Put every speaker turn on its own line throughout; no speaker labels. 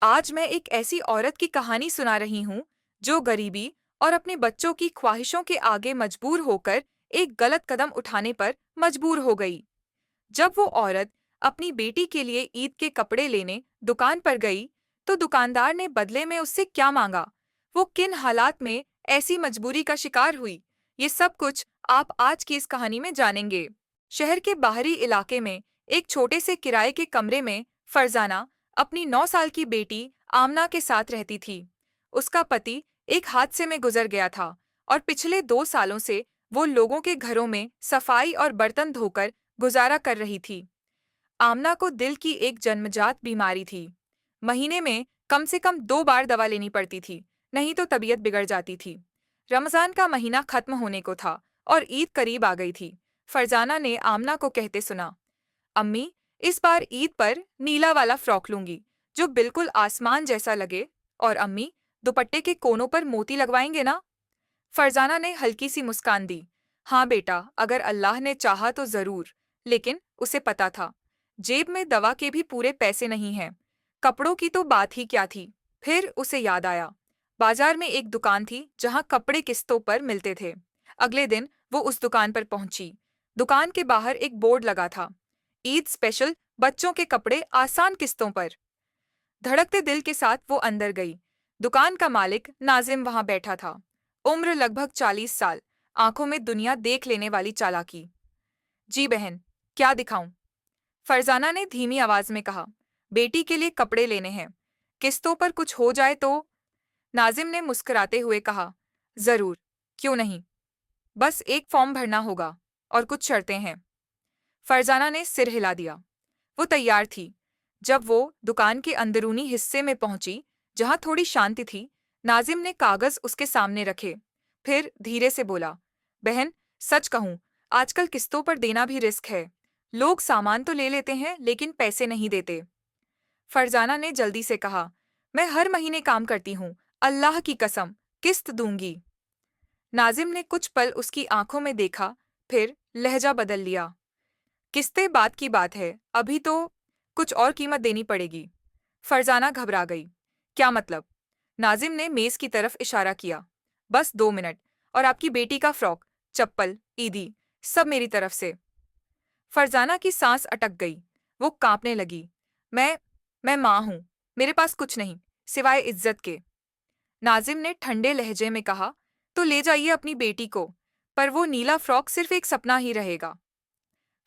आज मैं एक ऐसी औरत की कहानी सुना रही हूँ जो गरीबी और अपने बच्चों की ख्वाहिशों के आगे मजबूर होकर एक गलत कदम उठाने पर मजबूर हो गई। जब वो औरत अपनी बेटी के लिए ईद के कपड़े लेने दुकान पर गई, तो दुकानदार ने बदले में उससे क्या मांगा, वो किन हालात में ऐसी मजबूरी का शिकार हुई, ये सब कुछ आप आज की इस कहानी में जानेंगे। शहर के बाहरी इलाके में एक छोटे से किराए के कमरे में फरजाना अपनी 9 साल की बेटी आमना के साथ रहती थी। उसका पति एक हादसे में गुजर गया था और पिछले 2 सालों से वो लोगों के घरों में सफाई और बर्तन धोकर गुजारा कर रही थी। आमना को दिल की एक जन्मजात बीमारी थी। महीने में कम से कम 2 बार दवा लेनी पड़ती थी, नहीं तो तबीयत बिगड़ जाती थी। रमजान का महीना खत्म होने को था और ईद करीब आ गई थी। फरजाना ने आमना को कहते सुना, अम्मी, इस बार ईद पर नीला वाला फ्रॉक लूंगी जो बिल्कुल आसमान जैसा लगे। और अम्मी, दुपट्टे के कोनों पर मोती लगवाएंगे ना? फरजाना ने हल्की सी मुस्कान दी। हाँ बेटा, अगर अल्लाह ने चाहा तो जरूर। लेकिन उसे पता था, जेब में दवा के भी पूरे पैसे नहीं हैं। कपड़ों की तो बात ही क्या थी। फिर उसे याद आया, बाजार में एक दुकान थी जहां कपड़े किस्तों पर मिलते थे। अगले दिन वो उस दुकान पर पहुंची। दुकान के बाहर एक बोर्ड लगा था, ईद स्पेशल, बच्चों के कपड़े आसान किस्तों पर। धड़कते दिल के साथ वो अंदर गई। दुकान का मालिक नाजिम वहां बैठा था। उम्र लगभग 40 साल, आंखों में दुनिया देख लेने वाली चालाकी। जी बहन, क्या दिखाऊं? फरजाना ने धीमी आवाज में कहा। बेटी के लिए कपड़े लेने हैं, किस्तों पर कुछ हो जाए तो? नाजिम ने मुस्कुराते हुए कहा, जरूर, क्यों नहीं। बस एक फॉर्म भरना होगा और कुछ शर्तें हैं। फरजाना ने सिर हिला दिया। वो तैयार थी। जब वो दुकान के अंदरूनी हिस्से में पहुंची, जहां थोड़ी शांति थी, नाजिम ने कागज उसके सामने रखे। फिर धीरे से बोला, बहन, सच कहूं, आजकल किस्तों पर देना भी रिस्क है। लोग सामान तो ले लेते हैं लेकिन पैसे नहीं देते। फरजाना ने जल्दी से कहा, मैं हर महीने काम करती हूँ, अल्लाह की कसम, किस्त दूंगी। नाजिम ने कुछ पल उसकी आंखों में देखा, फिर लहजा बदल लिया। किस्तें बात की बात है, अभी तो कुछ और कीमत देनी पड़ेगी। फरजाना घबरा गई। क्या मतलब? नाजिम ने मेज की तरफ इशारा किया। बस 2 मिनट, और आपकी बेटी का फ्रॉक, चप्पल, ईदी, सब मेरी तरफ से। फरजाना की सांस अटक गई। वो कांपने लगी। मैं माँ हूं, मेरे पास कुछ नहीं सिवाय इज्जत के। नाजिम ने ठंडे लहजे में कहा, तो ले जाइए अपनी बेटी को, पर वो नीला फ्रॉक सिर्फ एक सपना ही रहेगा।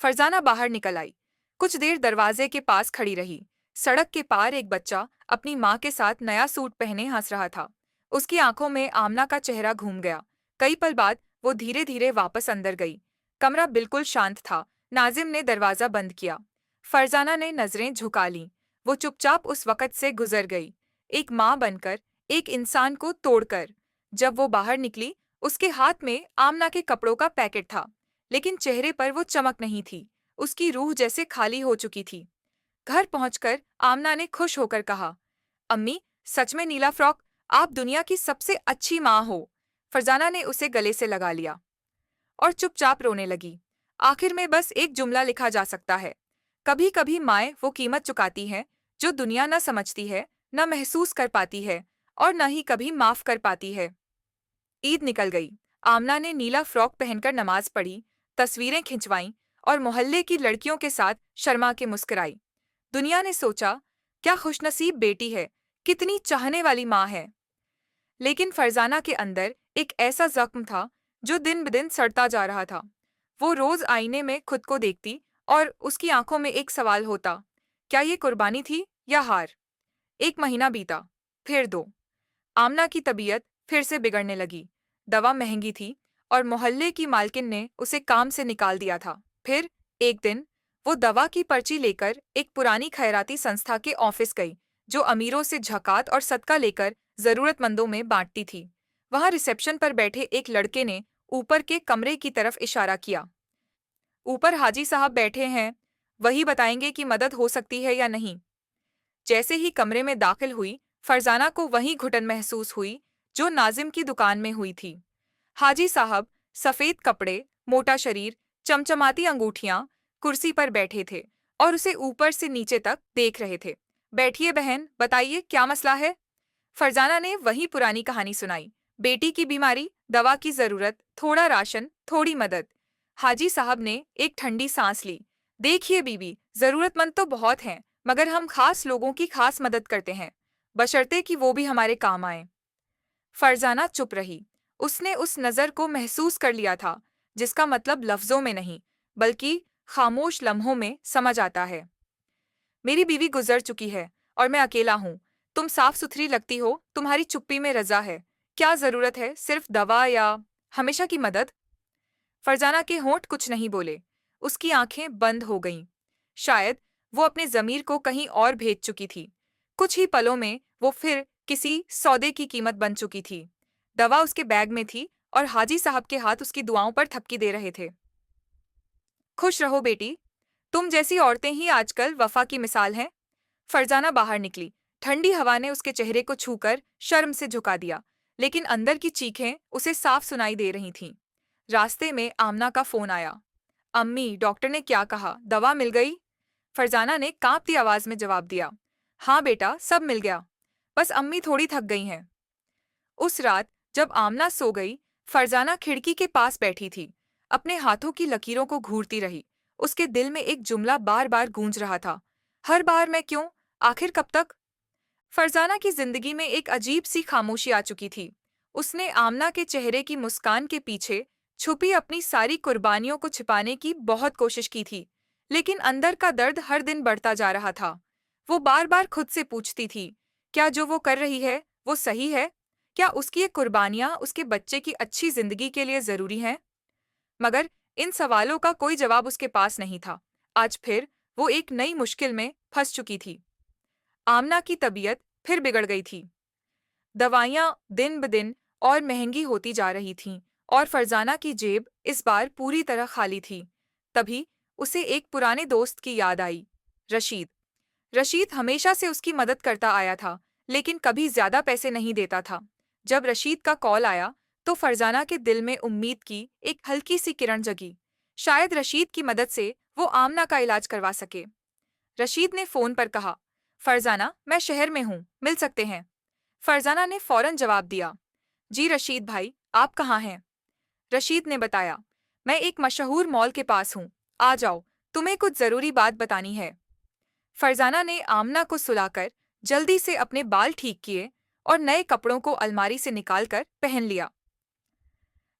फरजाना बाहर निकल आई। कुछ देर दरवाजे के पास खड़ी रही। सड़क के पार एक बच्चा अपनी माँ के साथ नया सूट पहने हंस रहा था। उसकी आंखों में आमना का चेहरा घूम गया। कई पल बाद वो धीरे धीरे वापस अंदर गई। कमरा बिल्कुल शांत था। नाजिम ने दरवाजा बंद किया। फरजाना ने नजरें झुका लीं। वो चुपचाप उस वक़्त से गुजर गई, एक माँ बनकर, एक इंसान को तोड़कर। जब वो बाहर निकली, उसके हाथ में आमना के कपड़ों का पैकेट था, लेकिन चेहरे पर वो चमक नहीं थी। उसकी रूह जैसे खाली हो चुकी थी। घर पहुंचकर आमना ने खुश होकर कहा, अम्मी, सच में नीला फ्रॉक, आप दुनिया की सबसे अच्छी माँ हो। फरजाना ने उसे गले से लगा लिया और चुपचाप रोने लगी। आखिर में बस एक जुमला लिखा जा सकता है, कभी कभी माएँ वो कीमत चुकाती हैं जो दुनिया न समझती है, न महसूस कर पाती है, और न ही कभी माफ कर पाती है। ईद निकल गई। आमना ने नीला फ्रॉक पहनकर नमाज पढ़ी, तस्वीरें खिंचवाईं और मोहल्ले की लड़कियों के साथ शर्मा के मुस्कुराई। दुनिया ने सोचा, क्या खुशनसीब बेटी है, कितनी चाहने वाली माँ है। लेकिन फरजाना के अंदर एक ऐसा जख्म था जो दिन ब दिन सड़ता जा रहा था। वो रोज आईने में खुद को देखती और उसकी आंखों में एक सवाल होता, क्या ये कुर्बानी थी या हार? एक महीना बीता, फिर दो। आमना की तबीयत फिर से बिगड़ने लगी। दवा महंगी थी और मोहल्ले की मालकिन ने उसे काम से निकाल दिया था। फिर एक दिन वो दवा की पर्ची लेकर एक पुरानी खैराती संस्था के ऑफिस गई, जो अमीरों से ज़कात और सदका लेकर जरूरतमंदों में बांटती थी। वहां रिसेप्शन पर बैठे एक लड़के ने ऊपर के कमरे की तरफ इशारा किया। ऊपर हाजी साहब बैठे हैं, वही बताएंगे कि मदद हो सकती है या नहीं। जैसे ही कमरे में दाखिल हुई, फरजाना को वही घुटन महसूस हुई जो नाजिम की दुकान में हुई थी। हाजी साहब, सफेद कपड़े, मोटा शरीर, चमचमाती अंगूठियां, कुर्सी पर बैठे थे और उसे ऊपर से नीचे तक देख रहे थे। बैठिए बहन, बताइए क्या मसला है। फरजाना ने वही पुरानी कहानी सुनाई। बेटी की बीमारी, दवा की जरूरत, थोड़ा राशन, थोड़ी मदद। हाजी साहब ने एक ठंडी सांस ली। देखिए बीबी, जरूरतमंद तो बहुत हैं, मगर हम खास लोगों की खास मदद करते हैं, बशर्ते कि वो भी हमारे काम आए। फरजाना चुप रही। उसने उस नजर को महसूस कर लिया था, जिसका मतलब लफ्जों में नहीं, बल्कि खामोश लम्हों में समझ आता है। मेरी बीवी गुजर चुकी है और मैं अकेला हूँ। तुम साफ सुथरी लगती हो, तुम्हारी चुप्पी में रजा है। क्या जरूरत है, सिर्फ दवा या हमेशा की मदद? फरजाना के होंठ कुछ नहीं बोले। उसकी आंखें बंद हो गईं। शायद वो अपने जमीर को कहीं और भेज चुकी थी। कुछ ही पलों में वो फिर किसी सौदे की कीमत बन चुकी थी। दवा उसके बैग में थी और हाजी साहब के हाथ उसकी दुआओं पर थपकी दे रहे थे। खुश रहो बेटी, तुम जैसी औरतें ही आजकल वफा की मिसाल हैं। फरजाना बाहर निकली। ठंडी हवा ने उसके चेहरे को छूकर शर्म से झुका दिया, लेकिन अंदर की चीखें उसे साफ सुनाई दे रही थीं। रास्ते में आमना का फोन आया। अम्मी, डॉक्टर ने क्या कहा, दवा मिल गई? फरजाना ने कांपती आवाज में जवाब दिया। हाँ बेटा, सब मिल गया, बस अम्मी थोड़ी थक गई हैं। उस रात जब आमना सो गई, फरजाना खिड़की के पास बैठी थी। अपने हाथों की लकीरों को घूरती रही। उसके दिल में एक जुमला बार बार गूंज रहा था। हर बार मैं क्यों, आखिर कब तक? फरजाना की जिंदगी में एक अजीब सी खामोशी आ चुकी थी। उसने आमना के चेहरे की मुस्कान के पीछे छुपी अपनी सारी कुर्बानियों को छिपाने की बहुत कोशिश की थी, लेकिन अंदर का दर्द हर दिन बढ़ता जा रहा था। वो बार बार खुद से पूछती थी, क्या जो वो कर रही है वो सही है? क्या उसकी ये कुर्बानियां उसके बच्चे की अच्छी जिंदगी के लिए जरूरी हैं? मगर इन सवालों का कोई जवाब उसके पास नहीं था। आज फिर वो एक नई मुश्किल में फंस चुकी थी। आमना की तबीयत फिर बिगड़ गई थी। दवाइयां दिन ब दिन और महंगी होती जा रही थीं, और फरजाना की जेब इस बार पूरी तरह खाली थी। तभी उसे एक पुराने दोस्त की याद आई, रशीद। रशीद हमेशा से उसकी मदद करता आया था, लेकिन कभी ज्यादा पैसे नहीं देता था। जब रशीद का कॉल आया, तो फरजाना के दिल में उम्मीद की एक हल्की सी किरण जगी। शायद रशीद की मदद से वो आमना का इलाज करवा सके। रशीद ने फोन पर कहा, फरजाना, मैं शहर में हूँ, मिल सकते हैं? फरजाना ने फौरन जवाब दिया, जी रशीद भाई, आप कहाँ हैं? रशीद ने बताया, मैं एक मशहूर मॉल के पास हूँ, आ जाओ, तुम्हें कुछ जरूरी बात बतानी है। फरजाना ने आमना को सुलाकर जल्दी से अपने बाल ठीक किए और नए कपड़ों को अलमारी से निकालकर पहन लिया।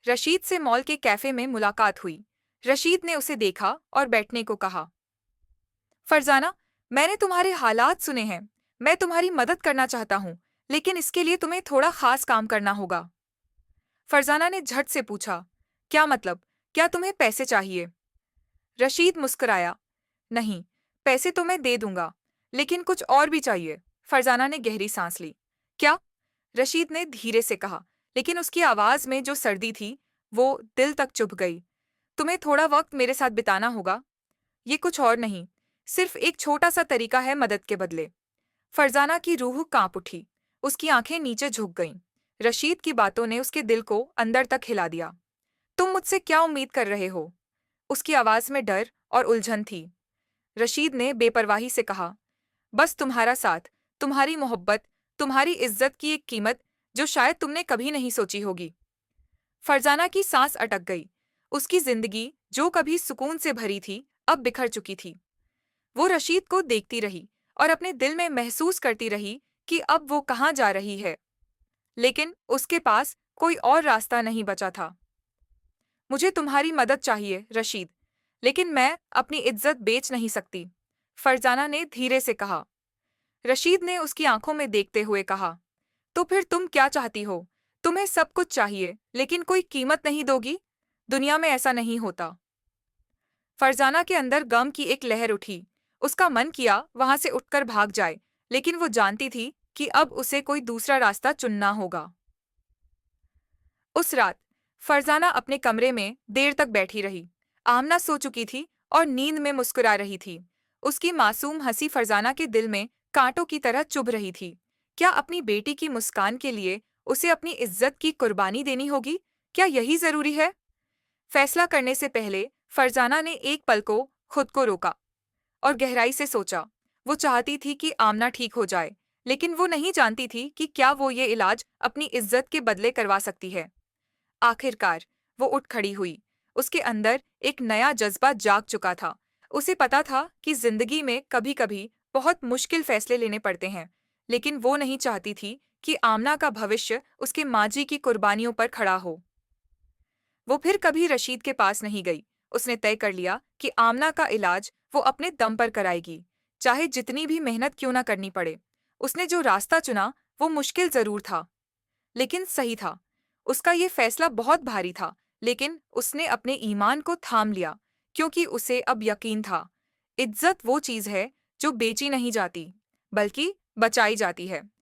रशीद से मॉल के कैफे में मुलाकात हुई। रशीद ने उसे देखा और बैठने को कहा। फरजाना, मैंने तुम्हारे हालात सुने हैं। मैं तुम्हारी मदद करना चाहता हूँ, लेकिन इसके लिए तुम्हें थोड़ा खास काम करना होगा। फरजाना ने झट से पूछा, क्या मतलब? क्या तुम्हें पैसे चाहिए? रशीद मुस्कुराया, नहीं, पैसे तो मैं दे दूंगा, लेकिन कुछ और भी चाहिए। फरजाना ने गहरी सांस ली। क्या? रशीद ने धीरे से कहा, लेकिन उसकी आवाज में जो सर्दी थी वो दिल तक चुभ गई। तुम्हें थोड़ा वक्त मेरे साथ बिताना होगा। ये कुछ और नहीं, सिर्फ एक छोटा सा तरीका है मदद के बदले। फरजाना की रूह कांप उठी। उसकी आंखें नीचे झुक गईं। रशीद की बातों ने उसके दिल को अंदर तक हिला दिया। तुम मुझसे क्या उम्मीद कर रहे हो? उसकी आवाज में डर और उलझन थी। रशीद ने बेपरवाही से कहा, बस तुम्हारा साथ, तुम्हारी मोहब्बत, तुम्हारी इज्जत की एक कीमत जो शायद तुमने कभी नहीं सोची होगी। फरजाना की सांस अटक गई। उसकी जिंदगी जो कभी सुकून से भरी थी, अब बिखर चुकी थी। वो रशीद को देखती रही और अपने दिल में महसूस करती रही कि अब वो कहाँ जा रही है, लेकिन उसके पास कोई और रास्ता नहीं बचा था। मुझे तुम्हारी मदद चाहिए रशीद, लेकिन मैं अपनी इज्जत बेच नहीं सकती, फरजाना ने धीरे से कहा। रशीद ने उसकी आंखों में देखते हुए कहा, तो फिर तुम क्या चाहती हो? तुम्हें सब कुछ चाहिए, लेकिन कोई कीमत नहीं दोगी? दुनिया में ऐसा नहीं होता। फरजाना के अंदर गम की एक लहर उठी। उसका मन किया वहां से उठकर भाग जाए, लेकिन वो जानती थी कि अब उसे कोई दूसरा रास्ता चुनना होगा। उस रात फरजाना अपने कमरे में देर तक बैठी रही। आमना सो चुकी थी और नींद में मुस्कुरा रही थी। उसकी मासूम हंसी फरजाना के दिल में कांटों की तरह चुभ रही थी। क्या अपनी बेटी की मुस्कान के लिए उसे अपनी इज्जत की कुर्बानी देनी होगी? क्या यही जरूरी है? फैसला करने से पहले फरजाना ने एक पल को खुद को रोका और गहराई से सोचा। वो चाहती थी कि आमना ठीक हो जाए, लेकिन वो नहीं जानती थी कि क्या वो ये इलाज अपनी इज्जत के बदले करवा सकती है। आखिरकार वो उठ खड़ी हुई। उसके अंदर एक नया जज्बा जाग चुका था। उसे पता था कि जिंदगी में कभी-कभी बहुत मुश्किल फैसले लेने पड़ते हैं, लेकिन वो नहीं चाहती थी कि आमना का भविष्य उसके माजी की कुर्बानियों पर खड़ा हो। वो फिर कभी रशीद के पास नहीं गई। उसने तय कर लिया कि आमना का इलाज वो अपने दम पर कराएगी, चाहे जितनी भी मेहनत क्यों ना करनी पड़े। उसने जो रास्ता चुना वो मुश्किल जरूर था, लेकिन सही था। उसका ये फैसला बहुत भारी था, लेकिन उसने अपने ईमान को थाम लिया, क्योंकि उसे अब यकीन था, इज्जत वो चीज है जो बेची नहीं जाती, बल्कि बचाई जाती है।